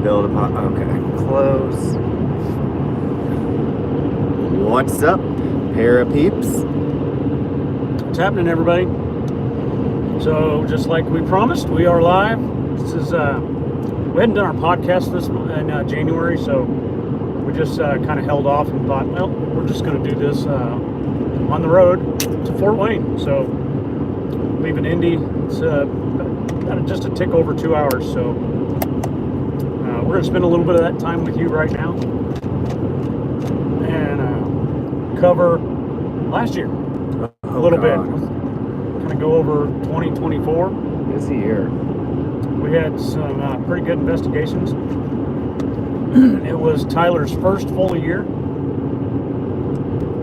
build upon. Okay, close. What's up, pair of peeps? What's happening, everybody? So, just like we promised, we are live. This is we hadn't done our podcast this in January, so we just kind of held off and thought, well, we're just going to do this on the road to Fort Wayne. So, leaving Indy, it's just a tick over 2 hours. So, we're going to spend a little bit of that time with you right now and cover last year a little bit. Kind of go over 2024. Busy year. We had some pretty good investigations. It was Tyler's first full year,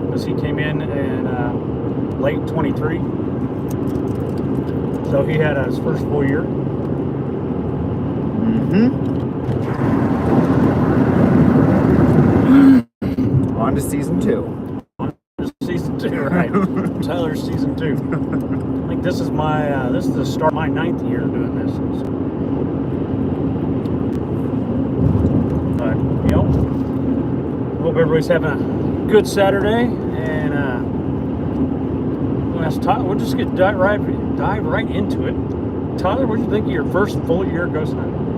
because he came in late 23. So he had his first full year. On to season 2. Season 2, right? Tyler's season 2. I think this is this is the start of my 9th year doing this. But hope everybody's having a good Saturday, and we'll just dive right into it. Tyler, what do you think of your first full year ghost hunting?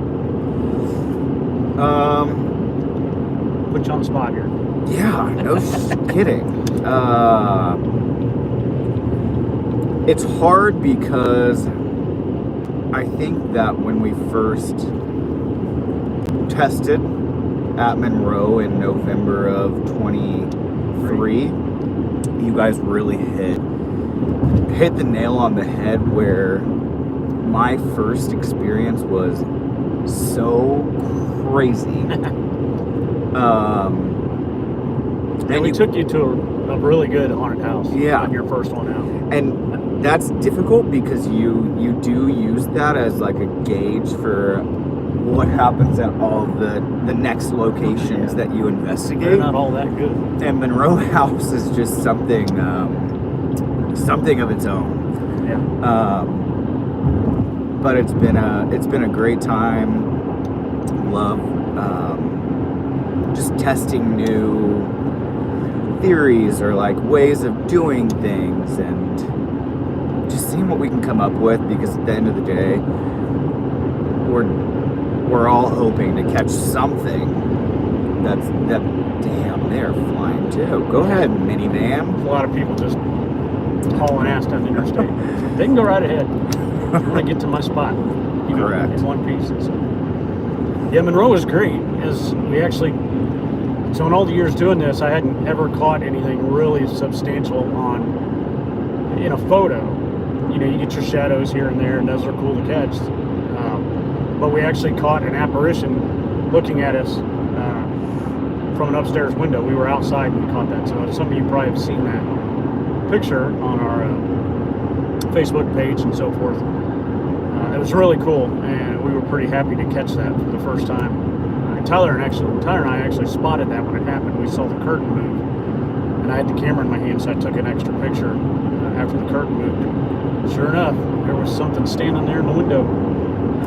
Put you on the spot here. Yeah, no kidding. It's hard because I think that when we first tested at Monroe in November of 23, you guys really hit the nail on the head, where my first experience was so crazy. And we took you to a really good haunted house. Yeah. On your first one out. And that's difficult because you do use that as like a gauge for what happens at all the next locations that you investigate. They're not all that good. And Monroe House is just something of its own. Yeah. But it's been a great time. Love just testing new theories or like ways of doing things, and just seeing what we can come up with, because at the end of the day, we're all hoping to catch something damn, they're flying too. Go ahead, minivan. A lot of people just hauling ass down the interstate. They can go right ahead. I want to get to my spot. Correct. In one piece. Yeah, Monroe was great. So in all the years doing this, I hadn't ever caught anything really substantial in a photo. You get your shadows here and there, and those are cool to catch. But we actually caught an apparition looking at us from an upstairs window. We were outside and we caught that. So some of you probably have seen that picture on our Facebook page and so forth. It was really cool, and we were pretty happy to catch that for the first time. Tyler and I actually spotted that when it happened. We saw the curtain move, and I had the camera in my hand, so I took an extra picture after the curtain moved. Sure enough, there was something standing there in the window,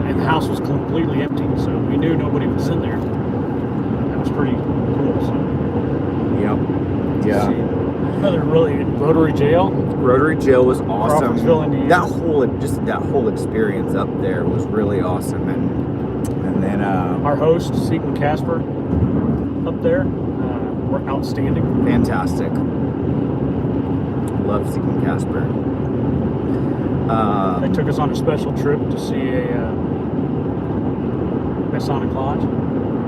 and the house was completely empty, so we knew nobody was in there. That was pretty cool. So. Yep. Yeah. Another really Rotary Jail. Rotary Jail was awesome. Crawfordsville, Indiana. That whole experience up there was really awesome, and then our host Seton Casper up there were outstanding. Fantastic. Love Seton Casper. They took us on a special trip to see a Masonic Lodge.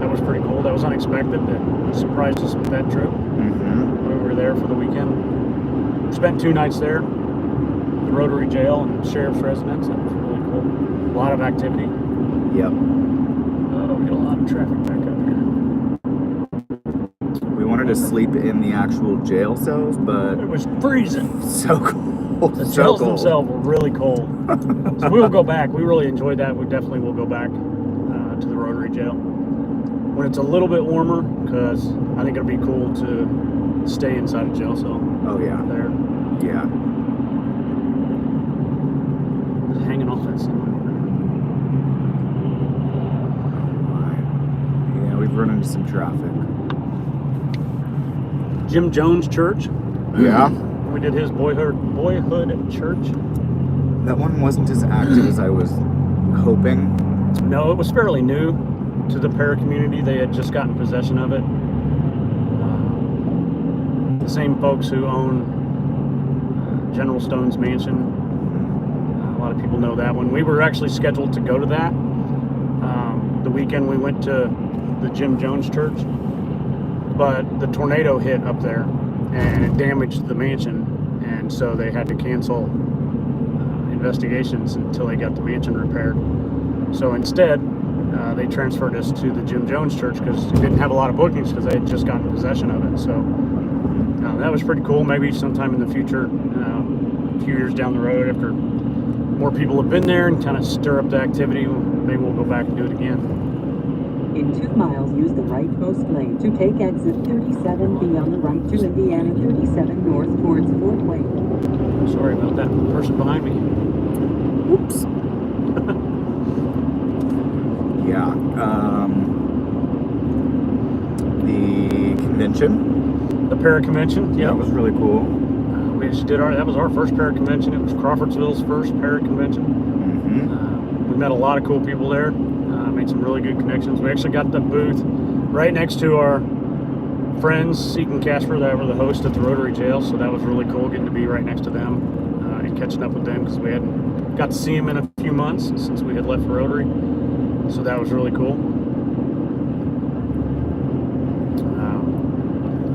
That was pretty cool. That was unexpected. That surprised us with that trip. Mm-hmm. We were there for the weekend. Spent 2 nights there. The Rotary Jail and Sheriff's Residence. That was really cool. A lot of activity. Yep. We get a lot of traffic back up here. We wanted to sleep in the actual jail cells, but it was freezing. So cold. The cells themselves were really cold. So we will go back. We really enjoyed that. We definitely will go back to the Rotary Jail when it's a little bit warmer, because I think it'll be cool to stay inside a jail cell. Oh yeah. There. Yeah. Just hanging off that side. run into some traffic. Jim Jones Church. Yeah. We did his Boyhood Church. That one wasn't as active as I was hoping. No, it was fairly new to the para community. They had just gotten possession of it. The same folks who own General Stone's mansion. A lot of people know that one. We were actually scheduled to go to that. The weekend we went to the Jim Jones Church, but the tornado hit up there and it damaged the mansion, and so they had to cancel investigations until they got the mansion repaired. So instead, they transferred us to the Jim Jones Church because it didn't have a lot of bookings because they had just gotten possession of it. So that was pretty cool. Maybe sometime in the future, a few years down the road, after more people have been there and kind of stir up the activity, maybe we'll go back and do it again. In 2 miles, use the rightmost lane to take exit 37, be on the right to Indiana 37 north towards Fort Wayne. Sorry about that person behind me. Whoops. Yeah. The convention. The para convention, yeah. That was really cool. We just did that was our first para convention. It was Crawfordsville's first para convention. Mm-hmm. We met a lot of cool people there. Made some really good connections. We actually got the booth right next to our friends, Seek and Casper, that were the host at the Rotary Jail. So that was really cool, getting to be right next to them and catching up with them, because we hadn't got to see them in a few months since we had left for Rotary. So that was really cool.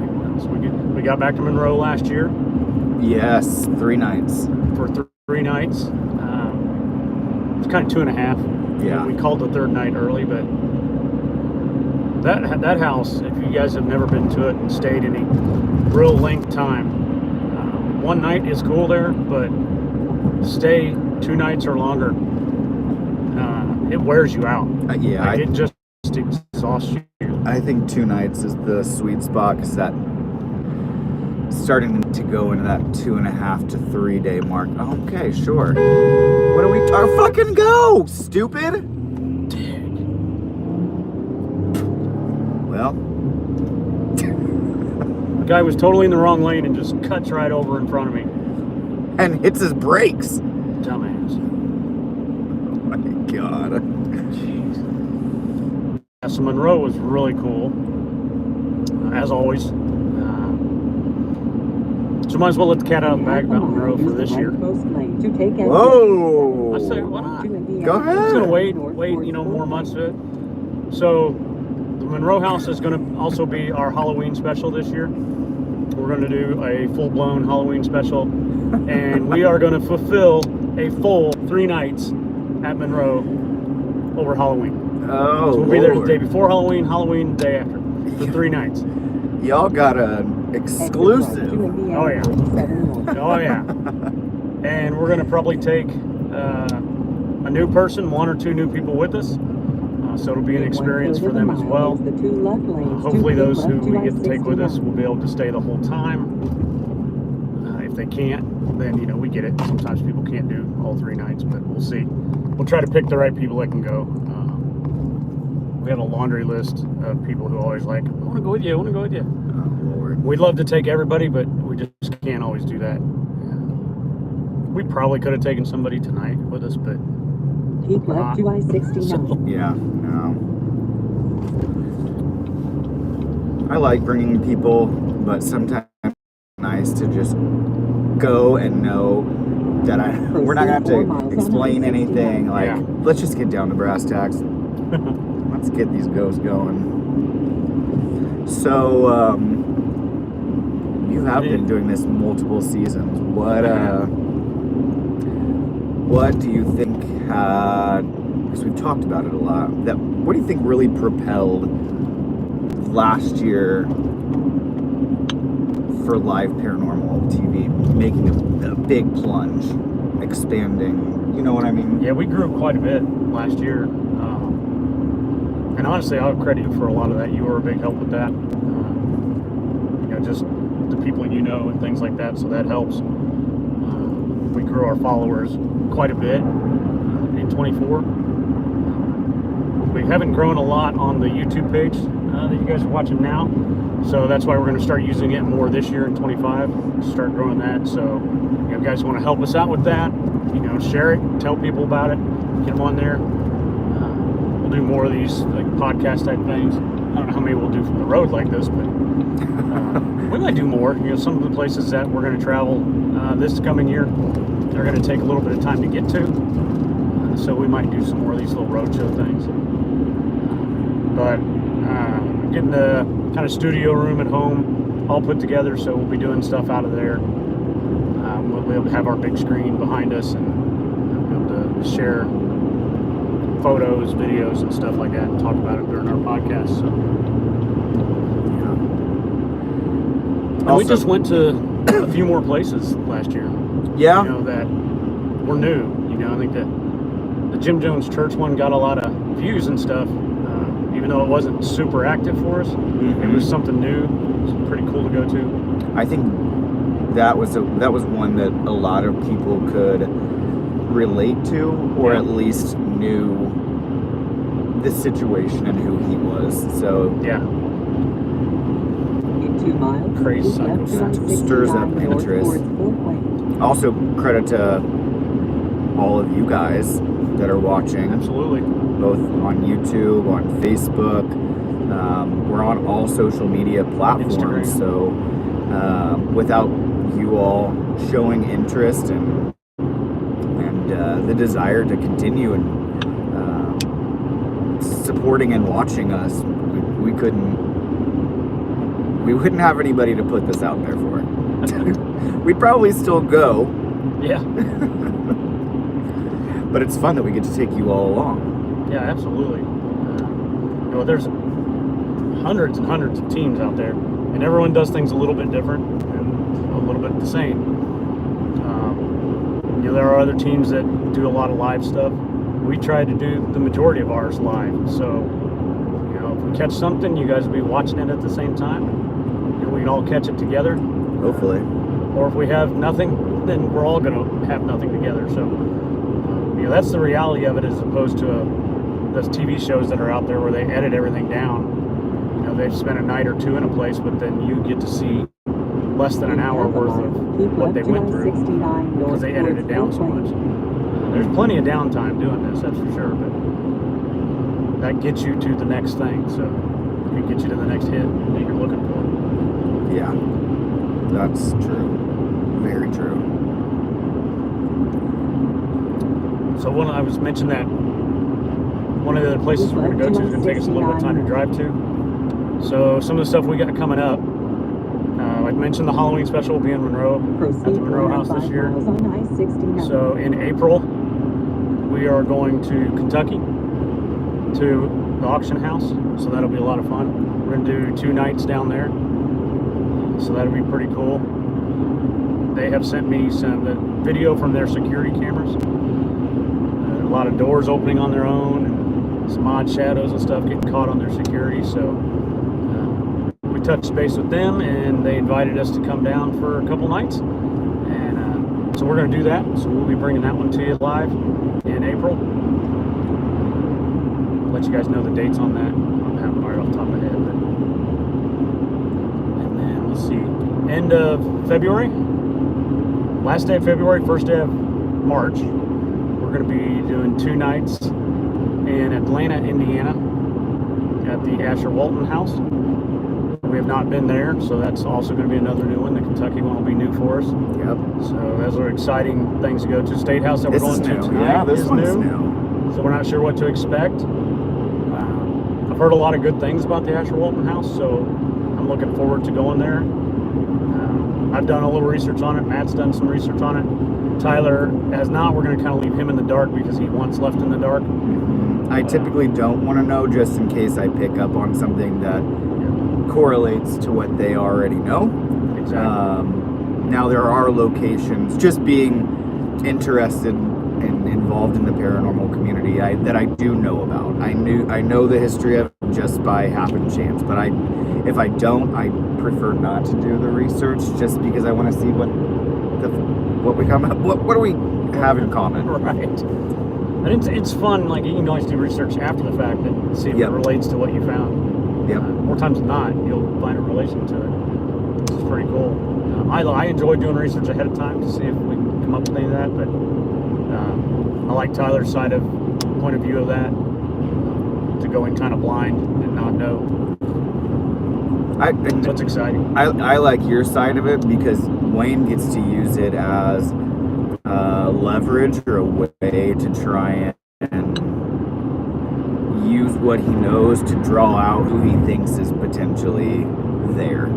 What else? We got back to Monroe last year. Yes, 3 nights. For 3 nights. It was kind of 2.5. Yeah. We called the 3rd night early, but that house, if you guys have never been to it and stayed any real length time, 1 night is cool there, but stay 2 nights or longer, it wears you out. Yeah. It just exhausts you. I think 2 nights is the sweet spot, because that starting to go into that 2.5 to 3 day mark. Okay, sure. What are we talking? Fucking go, stupid. Dick. Well, The guy was totally in the wrong lane and just cuts right over in front of me. and hits his brakes. Dumbass. Oh my god. Jeez. Yeah, so Monroe was really cool, as always. So might as well let the cat out of the bag about Monroe for this year. Whoa. I say, why not? Go ahead. It's gonna wait, more months of it. So the Monroe House is gonna also be our Halloween special this year. We're gonna do a full-blown Halloween special, and we are gonna fulfill a full 3 nights at Monroe over Halloween. Oh, So we'll be there the Lord. day before Halloween, Halloween the day after, for 3 nights. Y'all got an exclusive. Oh yeah. Oh yeah. And we're gonna probably take a new person, 1 or 2 new people with us. So it'll be an experience for them as well. Hopefully those who we get to take with us will be able to stay the whole time. If they can't, then we get it. Sometimes people can't do all 3 nights, but we'll see. We'll try to pick the right people that can go. We have a laundry list of people who always like, I want to go with you, I want to go with you. Oh, Lord. We'd love to take everybody, but we just can't always do that. We probably could have taken somebody tonight with us, but Keep left to I-69. Yeah, no. I like bringing people, but sometimes it's nice to just go and know that we're not going to have to explain anything. Like, Yeah. let's just get down to brass tacks. Let's get these ghosts going. So, you have been doing this multiple seasons. What do you think because we've talked about it a lot, what do you think really propelled last year for live paranormal TV, making a big plunge, expanding, you know what I mean? yeah, we grew quite a bit last year. And honestly, I'll credit you for a lot of that. You were a big help with that. Just the people and things like that, so that helps. We grew our followers quite a bit in 24. we haven't grown a lot on the YouTube page that you guys are watching now. So that's why we're going to start using it more this year in 25. Start growing that. So if you guys want to help us out with that, share it, tell people about it, get them on there. We'll do more of these like podcast type things. I don't know how many we'll do from the road like this, but we might do more. Some of the places that we're going to travel this coming year, they're going to take a little bit of time to get to. So we might do some more of these little roadshow things. But getting the kind of studio room at home all put together, so we'll be doing stuff out of there. We'll be able to have our big screen behind us and be able to share photos, videos, and stuff like that, and talk about it during our podcast. So, and Also, we just went to a few more places last year. Yeah. That were new. I think that the Jim Jones Church one got a lot of views and stuff, even though it wasn't super active for us. It was something new. It was pretty cool to go to. I think that was one that a lot of people could relate to, or at least knew the situation and who he was. So yeah, In 2 miles, Crazy keep left cycle on stirs up 69 north interest. towards Fort Wayne. also credit to all of you guys that are watching, absolutely. both on YouTube, on Facebook. We're on all social media platforms. Instagram. So without you all showing interest and the desire to continue and supporting and watching us, we wouldn't have anybody to put this out there for. We'd probably still go, Yeah, but it's fun that we get to take you all along. yeah, absolutely. There's hundreds and hundreds of teams out there, and everyone does things a little bit different and a little bit the same. There are other teams that do a lot of live stuff. We try to do the majority of ours live. So, if we catch something, you guys will be watching it at the same time, and we can all catch it together. Hopefully. Or if we have nothing, then we're all going to have nothing together. So, that's the reality of it, as opposed to those TV shows that are out there where they edit everything down. They've spent a night or two in a place, but then you get to see less than an hour worth of what they went through because they edited it down so much. There's plenty of downtime doing this, that's for sure, but that gets you to the next thing. So it gets you to the next hit that you're looking for. Yeah, that's true. Very true. So I was mentioning that one of the other places we're going to go to is going to take us a little bit of time to drive to. So some of the stuff we got coming up, I mentioned the Halloween special will be in Monroe, at the Monroe House this year. So in April, we are going to Kentucky, to the auction house. So that'll be a lot of fun. We're going to do 2 nights down there. So that'll be pretty cool. They have sent me some video from their security cameras. A lot of doors opening on their own, and some odd shadows and stuff getting caught on their security. So we touched base with them, and they invited us to come down for a couple nights. And so we're going to do that. So we'll be bringing that one to you live in April. I'll let you guys know the dates on that. I don't have them right off the top of my head. And then let's see, end of February, last day of February, first day of March, we're going to be doing 2 nights in Atlanta, Indiana, at the Asher Walton House. We have not been there, so that's also going to be another new one. The Kentucky one will be new for us. Yep. So those are exciting things to go to. State House that This we're is going to new. tonight Yeah, this is one's new. new. So we're not sure what to expect. I've heard a lot of good things about the Asher Walton House, so I'm looking forward to going there. I've done a little research on it. Matt's done some research on it. Tyler has not. We're going to kind of leave him in the dark because he wants left in the dark. I typically don't want to know, just in case I pick up on something that correlates to what they already know. Exactly. Now there are locations, just being interested and involved in the paranormal community, that I do know about. I know the history of it just by happen chance, but if I don't, I prefer not to do the research, just because I want to see what we come up. What do we have in common? Right. And it's fun. Like, you can always do research after the fact and see if Yep. it relates to what you found. Yep. More times than not, you'll find a relation to it. Which is pretty cool. I enjoy doing research ahead of time to see if we can come up with any of that. But I like Tyler's point of view of that. To go in kind of blind and not know. So it's exciting. I like your side of it because Wayne gets to use it as leverage or a way to try and use what he knows to draw out who he thinks is potentially there.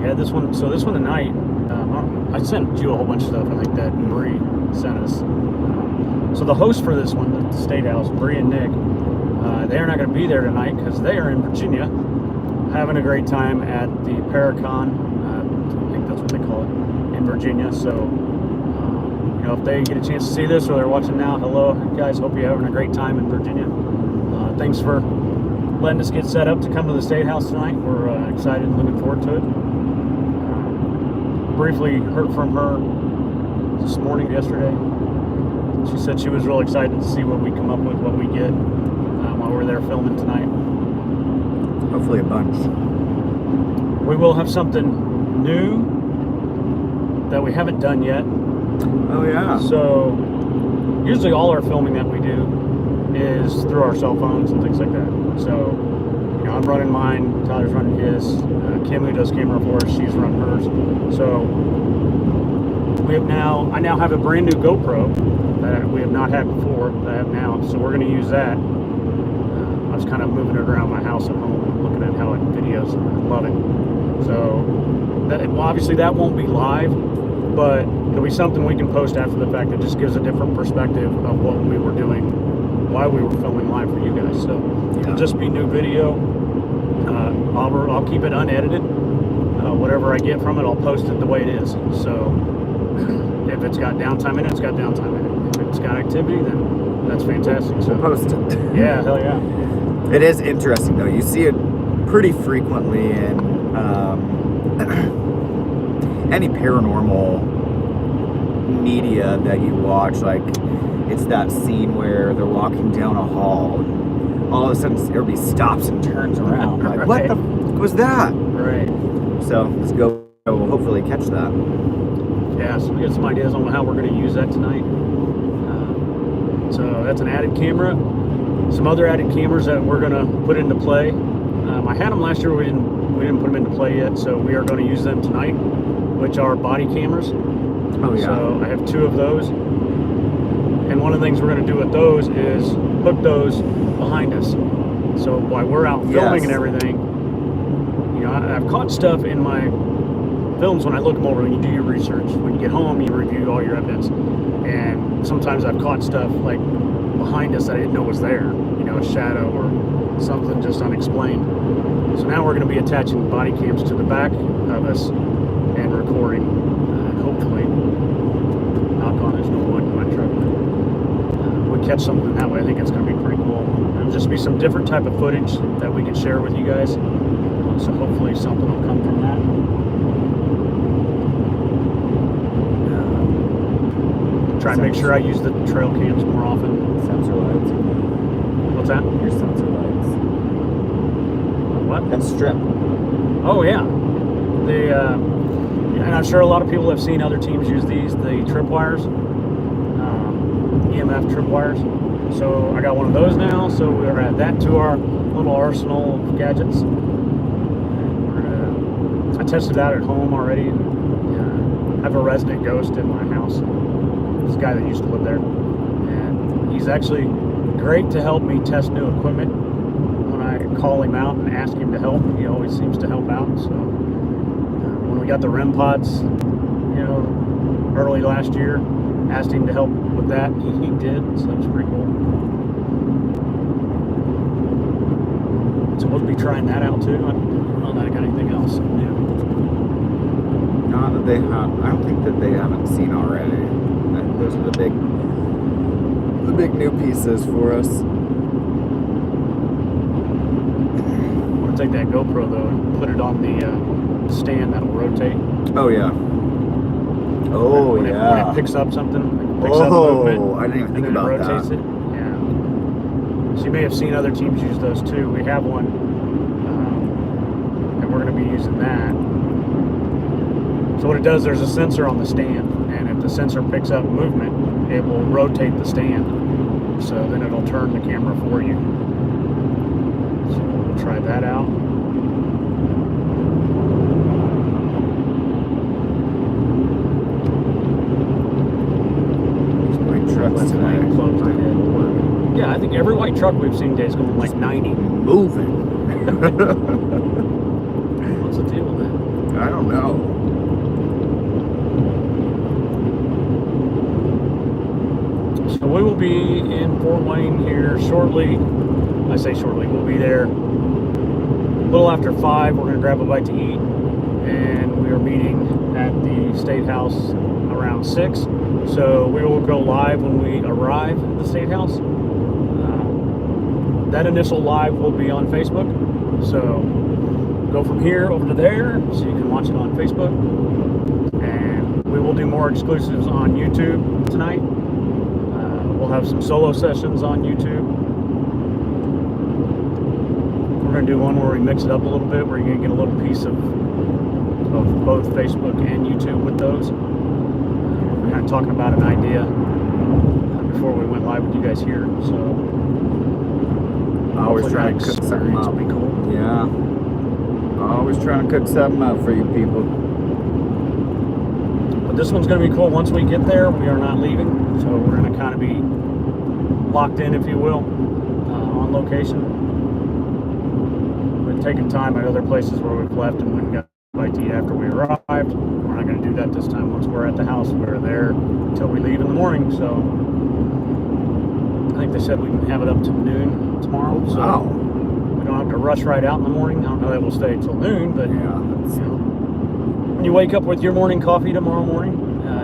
Yeah, this one tonight, I sent you a whole bunch of stuff, I think, that Bree sent us. So the host for this one, the State House, Bree and Nick, they're not going to be there tonight because they are in Virginia having a great time at the Paracon, I think that's what they call it, in Virginia. So, if they get a chance to see this or they're watching now, hello, guys, hope you're having a great time in Virginia. Thanks for letting us get set up to come to the State House tonight. We're excited and looking forward to it. Briefly heard from her yesterday. She said she was real excited to see what we come up with, what we get while we're there filming tonight. Hopefully a bunch. We will have something new that we haven't done yet. Oh yeah. So usually all our filming that we do is through our cell phones and things like that. So, I'm running mine, Tyler's running his, Kim, who does camera for us, she's running hers. So I now have a brand new GoPro that we have not had before, that I have now. So we're going to use that. I was kind of moving it around my house at home, looking at how it videos, and I love it. So obviously that won't be live, but it'll be something we can post after the fact that just gives a different perspective of what we were doing while we were filming live for you guys. So it'll just be new video. I'll keep it unedited. Whatever I get from it, I'll post it the way it is. So if it's got downtime in it, it's got downtime in it. If it's got activity, then that's fantastic. So Post it. Yeah, hell yeah. It is interesting though. You see it pretty frequently in any paranormal media that you watch. Like, it's that scene where they're walking down a hall, and all of a sudden everybody stops and turns around. Like, what the f was that? Right. So this GoPro will hopefully catch that. Yeah, so we got some ideas on how we're going to use that tonight. So that's an added camera. Some other added cameras that we're going to put into play. I had them last year. We didn't put them into play yet, so we are going to use them tonight, which are body cameras. Oh yeah. So I have 2 of those. And one of the things we're going to do with those is hook those behind us. So while we're out filming and everything, I've caught stuff in my films when I look them over. When you do your research, when you get home, you review all your evidence. And sometimes I've caught stuff like behind us that I didn't know was there. A shadow or something just unexplained. So now we're going to be attaching body cams to the back of us and recording. Hopefully, knock on, there's no wood in my truck. We catch something that way. I think it's going to be pretty cool. It'll just be some different type of footage that we can share with you guys. So hopefully something will come from that. Try and make sure I use the trail cams more often. Sensor lights. What's that? Your sensor lights. What? That strip. Oh yeah. And I'm sure a lot of people have seen other teams use these, the tripwires, EMF tripwires. So I got one of those now. So we're gonna add that to our little arsenal of gadgets. I tested that at home already. I have a resident ghost in my house. This guy that used to live there, and he's actually great to help me test new equipment. When I call him out and ask him to help, he always seems to help out. So when we got the REM pods, early last year, asked him to help with that. He did, so it was pretty cool. So we'll be trying that out too. I don't know that I got anything else new. Not that they have. I don't think that they haven't seen already. Those are the big new pieces for us. I'm gonna take that GoPro though and put it on the stand that'll rotate. Oh yeah. Oh, when yeah. it picks up something, it picks up movement. Oh, I didn't even think and then about it rotates that. it. Yeah. So you may have seen other teams use those too. We have one, and we're going to be using that. So what it does, there's a sensor on the stand, and if the sensor picks up movement, it will rotate the stand. So then it'll turn the camera for you. So we'll try that out. Trucks That's tonight. lane closed ahead. Yeah, I think every white truck we've seen today is going like 90. Moving. What's the deal with that? I don't know. So we will be in Fort Wayne here shortly. I say shortly, we'll be there a little after 5. We're going to grab a bite to eat, and we are meeting at the State House around 6. So we will go live when we arrive at the State House. That initial live will be on Facebook. So go from here over to there so you can watch it on Facebook. And we will do more exclusives on YouTube tonight. We'll have some solo sessions on YouTube. We're going to do one where we mix it up a little bit, where you're going to get a little piece of both Facebook and YouTube with those. We're kind of talking about an idea before we went live with you guys here. So Always hopefully trying that to cook something experience up. will be cool. Yeah. Always trying to cook something up for you people. But this one's going to be cool. Once we get there, we are not leaving. So we're going to kind of be locked in, if you will, on location. We've taken time at other places where we've left and went and got a bite to eat after we arrived. We're not going to do that this time. Once we're at the house, we're there until we leave in the morning. So I think they said we can have it up to noon tomorrow. So Wow. we don't have to rush right out in the morning. I don't know that we'll stay till noon, but Yeah. That's, you know, when you wake up with your morning coffee tomorrow morning,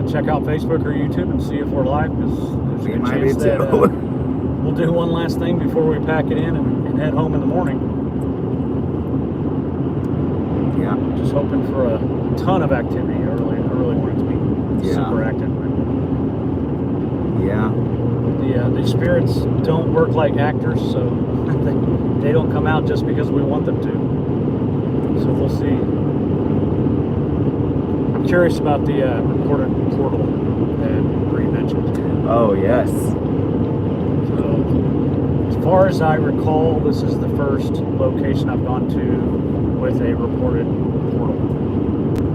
check out Facebook or YouTube and see if we're live, because there's a we good might be chance that too. we'll do one last thing before we pack it in and head home in the morning. Yeah. Just hoping for a ton of activity early. I really want it to be Yeah. super active. Yeah. The spirits don't work like actors, so they don't come out just because we want them to. So we'll see. I'm curious about the recorded portal that Bree mentioned. Oh, yes. So, as far as I recall, this is the first location I've gone to with a reported portal.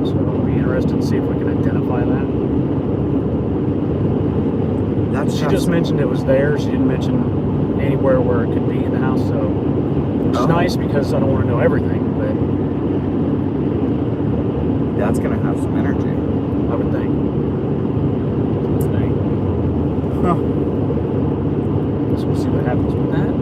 So I'll be interested to see if we can identify that. That's She just mentioned it was there. She didn't mention anywhere where it could be in the house, so it's Oh. nice because I don't want to know everything, but That's going to have some energy. I would think. Huh. So we'll see what happens with that.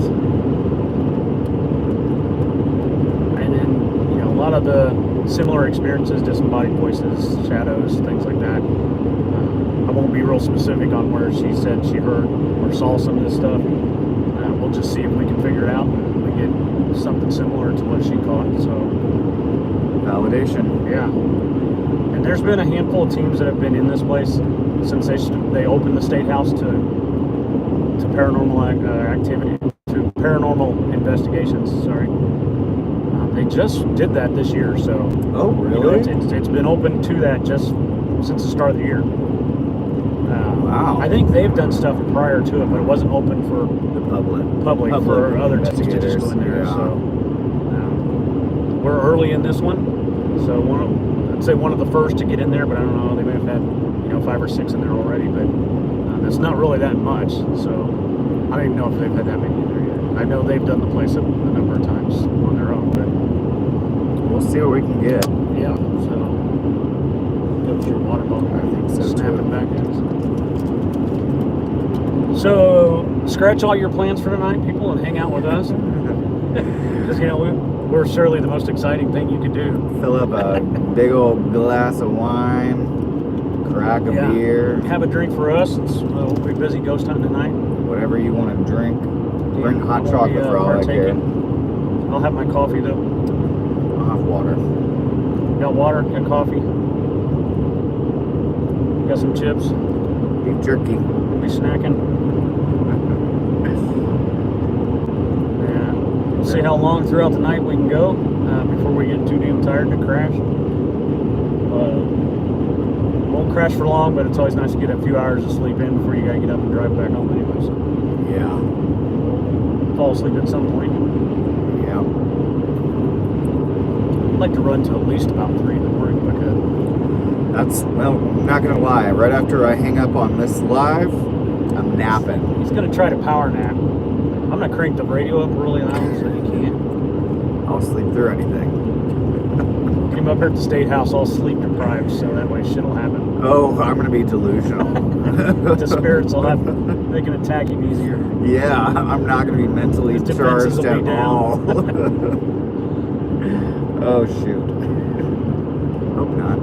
And then, you know, a lot of the similar experiences, disembodied voices, shadows, things like that. I won't be real specific on where she said she heard or saw some of this stuff. We'll just see if we can figure it out and we get something similar to what she caught. So, Validation. yeah. And there's been a handful of teams that have been in this place since they opened the State House to paranormal activity, to paranormal investigations. Sorry, they just did that this year. So, Oh, you know, really? it's been open to that just since the start of the year. Wow. I think they've done stuff prior to it, but it wasn't open for The public. public for other teams to just go in there. Yeah. So we're early in this one. So I'd say one of the first to get in there, but I don't know. They may have had 5 or 6 in there already, but that's not really that much. So I don't even know if they've had that many in there yet. I know they've done the place a number of times on their own, but We'll see what we can get. yeah. So go with your water bottle. I think so, Snap too. it back in. So scratch all your plans for tonight, people, and hang out with us. Because we're surely the most exciting thing you could do. Fill up a big old glass of wine, crack a Yeah. beer, Have a drink for us. We'll be busy ghost hunting tonight. whatever you want to drink. Bring Yeah, hot I won't chocolate be, for all I care. partaking. I'll have my coffee though. I'll have water. Got water, got coffee. Got some chips. Beef jerky. We'll be snacking. Yeah. We'll see how long throughout the night we can go before we get too damn tired to crash. Won't crash for long, but it's always nice to get a few hours of sleep in before you gotta get up and drive back home anyway. So Yeah. fall asleep at some point. Yeah. I'd like to run to at least about 3 in the morning if I could. That's, well, I'm not gonna lie. Right after I hang up on this live, I'm napping. He's gonna try to power nap. I'm gonna crank the radio up really loud so he can't. I'll sleep through anything. Get him up here at the State House all sleep deprived, so that way shit'll happen. Oh, I'm gonna be delusional. The spirits will have, they can attack him easier. Yeah, I'm not gonna be mentally His defenses charged will be at down. all. Oh shoot. Hope not.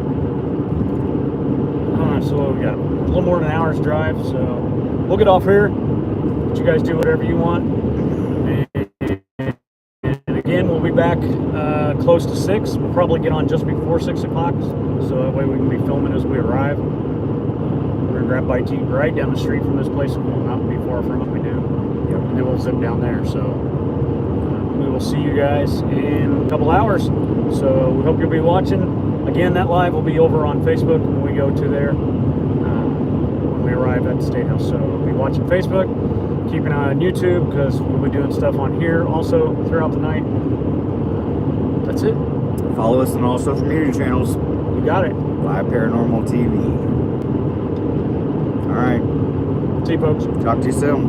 Alright, so we got a little more than an hour's drive, so we'll get off here. Let you guys do whatever you want. And again, we'll be back close to 6. We'll probably get on just before 6 o'clock, so that way we can be filming as we arrive. We're going to grab Bite to Eat right down the street from this place. It will not be far from what we do. Yep. And then we'll zip down there. So we will see you guys in a couple hours. So we hope you'll be watching. Again, that live will be over on Facebook when we go to there when we arrive at the State House. So be watching Facebook. Keep an eye on YouTube because we'll be doing stuff on here also throughout the night. That's it. Follow us on all social media channels. You got it. Live Paranormal TV. All right. See you, folks. Talk to you soon.